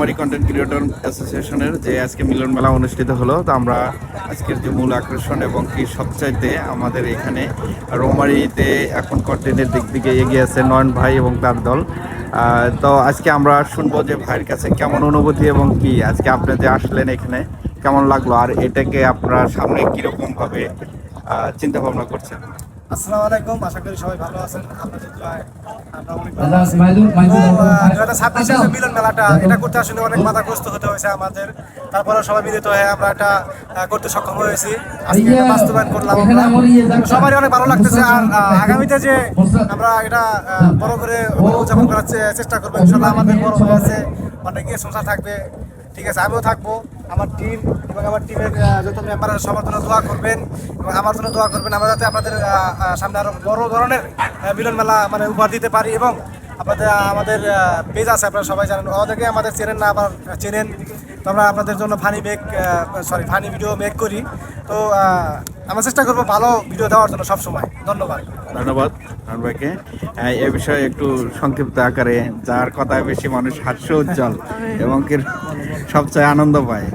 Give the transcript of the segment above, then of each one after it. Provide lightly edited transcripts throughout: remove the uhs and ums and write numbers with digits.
Rowmari content creator অ্যাসোসিয়েশনের যে আজকে মিলন মেলা অনুষ্ঠিত হলো, তো আমরা আজকের যে মূল আকর্ষণ এবং কি সবচাইতে আমাদের এখানে রোমারিতে এখন কন্টেন্টের দিক থেকে এগিয়ে আছে নয়ন ভাই এবং তার দল। তো আজকে আমরা শুনবো যে ভাইয়ের কাছে কেমন অনুভূতি এবং কি আজকে আপনি যে আসলেন এখানে কেমন লাগলো, আর এটাকে আপনার সামনে কীরকমভাবে চিন্তা ভাবনা করছেন। আসসালামু আলাইকুম, আশা করি সবাই ভালো আছেন। মিলন মেলাটা এটা করতে আসলে অনেক বাধাগ্রস্ত হতে হয়েছে আমাদের, তারপরে সবাই মিলিত হয়ে আমরা এটা করতে সক্ষম হয়েছি। আজকে এটা বাস্তবায়ন করলাম, সবারই অনেক ভালো লাগতেছে। আর আগামীতে যে আমরা এটা বড় করে উদযাপন করার চেষ্টা করবো ইনশাল্লাহ। আমাদের বড় ভাই আছে, অনেকে সংসার থাকবে, ঠিক আছে, আমিও থাকবো। আমার টিম এবং আমার টিমের যত মেম্বাররা সবার জন্য দোয়া করবেন এবং আমার জন্য দোয়া করবেন, আমরা যাতে আপনাদের সামনে আরো বড় ধরনের মিলন মেলা মানে উপহার দিতে পারি। এবং আমাদের পেজ আছে, আপনারা সবাই জানেন, ওদেরকে আমাদের চেনেন না আবার চেনেন, তো আমরা আপনাদের জন্য ফানি ভিডিও মেক করি। তো আমরা চেষ্টা করবো ভালো ভিডিও দেওয়ার জন্য সবসময়। ধন্যবাদ ভাইকে। এ বিষয়ে একটু সংক্ষিপ্ত আকারে, যার কথায় বেশি মানুষ হাস্য উজ্জ্বল এবং সবচেয়ে আনন্দ পায়,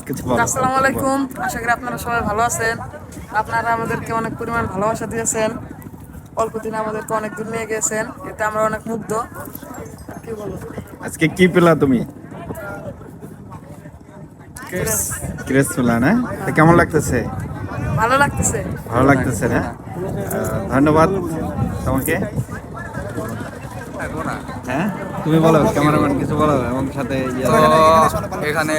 কিছু বলো। আসসালামু আলাইকুম, আশা করি আপনারা সবাই ভালো আছেন। আপনারা আমাদেরকে অনেক পরিমাণ ভালোবাসা দিয়েছেন, অল্প দিনে আমাদেরকে অনেক দূর নিয়ে গিয়েছেন, এতে আমরা অনেক মুগ্ধ। কি বলবো, আজকে কি পেলা তুমি? ক্রেস পেলা না? তো কেমন লাগতেছে? ভালো লাগতেছে। ভালো লাগতেছে না? ধন্যবাদ তোমাকে। হ্যাঁ, তুমি বলো, ক্যামেরাম্যান কিছু বলো এবং সাথে এখানে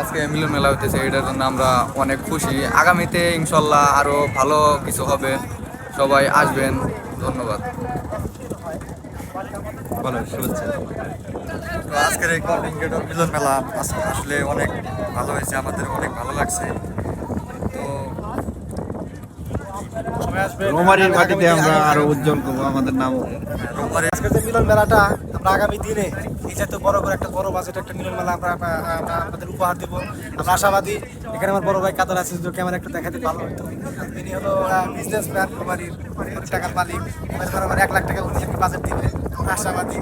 আজকে মিলন মেলা হতেছে, এটার জন্য আমরা অনেক খুশি। আগামীতে ইনশাল্লাহ আরো ভালো কিছু হবে, সবাই আসবেন। ধন্যবাদ। বলো, শুভেচ্ছা। তো আজকের এই কন্টেন্ট ক্রিয়েটর মিলন মেলা আসলে অনেক ভালো হয়েছে, আমাদের অনেক ভালো লাগছে। তো রোমারির মাটিতে আমরা আরো উজ্জ্বল করবো আমাদের নাম। আজকের যে মিলন মেলাটা আমরা আগামী দিনে এই যে বড় করে একটা বড় বাজেট একটা মিলন মেলা আমরা আপনাদের উপহার দেবো, আমরা আশাবাদী। এখানে আমার বড় ভাই কাতার আছে, যে ক্যামেরা একটু দেখাতে ভালো হতো। তিনি হলো বিজনেসম্যান, রোমারির টাকার মালিক। আমার 1 লাখ টাকা বাজেট দিবে, আশাবাদী।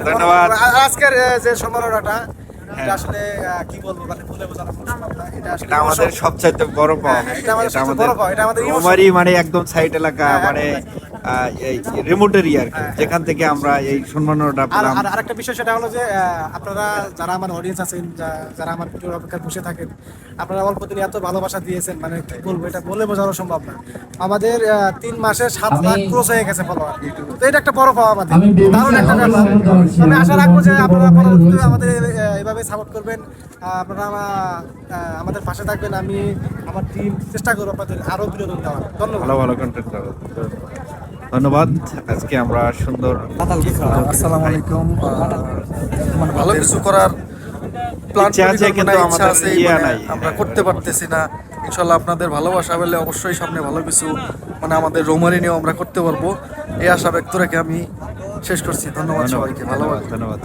ধন্যবাদ। আজকের যে সমারোহটা এটা আসলে কি বলবো, মানে বলে বোঝানো সম্ভব না। এটা আসলে আমাদের সবচাইতে বড় পাওয়া। এটা আমাদের সবচেয়ে বড় পাওয়া, এটা আমাদের রোমারি মানে একদম সাইড এলাকা, মানে এই রিমোট এরিয়া আর কি, যেখান থেকে আমরা এই সম্মাননাটা পেলাম। আর আরেকটা বিষয় সেটা হলো যে আপনারা যারা আমার অডিয়েন্স আছেন, যারা আমার ভিডিওর অপেক্ষায় বসে থাকেন, আপনারা অল্প দিনে এত ভালোবাসা দিয়েছেন, মানে কি বলবো, এটা বলে বোঝানো সম্ভব না। আমাদের 3 মাসে 7 লাখ ক্রস হয়ে গেছে ফলোয়ার, তো এটা একটা বড় পাওয়া আমাদের, দারুণ একটা ব্যাপার। আমি আশা রাখবো যে আপনারা পরবর্তীতে আমাদের এইভাবে সাপোর্ট করবেন, আপনারা আমাদের পাশে থাকবেন। আমি আমার টিম চেষ্টা করবো আপনাদের আরো বিনোদন দেওয়ার। ধন্যবাদ। ভালো কন্টেন্ট করো। ধন্যবাদ। আজকে আমরা সুন্দর। আসসালামু আলাইকুম। মানে ভালো কিছু করার প্ল্যান আছে, কিন্তু আমাদের নাই, আমরা করতে পারতেছি না। ইনশাল্লাহ আপনাদের ভালোবাসা পেলে অবশ্যই সামনে ভালো কিছু, মানে আমাদের রোমারি নিয়েও আমরা করতে পারবো, এই আশা ব্যক্ত রেখে আমি শেষ করছি। ধন্যবাদ সবাইকে, ভালোবাসা। ধন্যবাদ।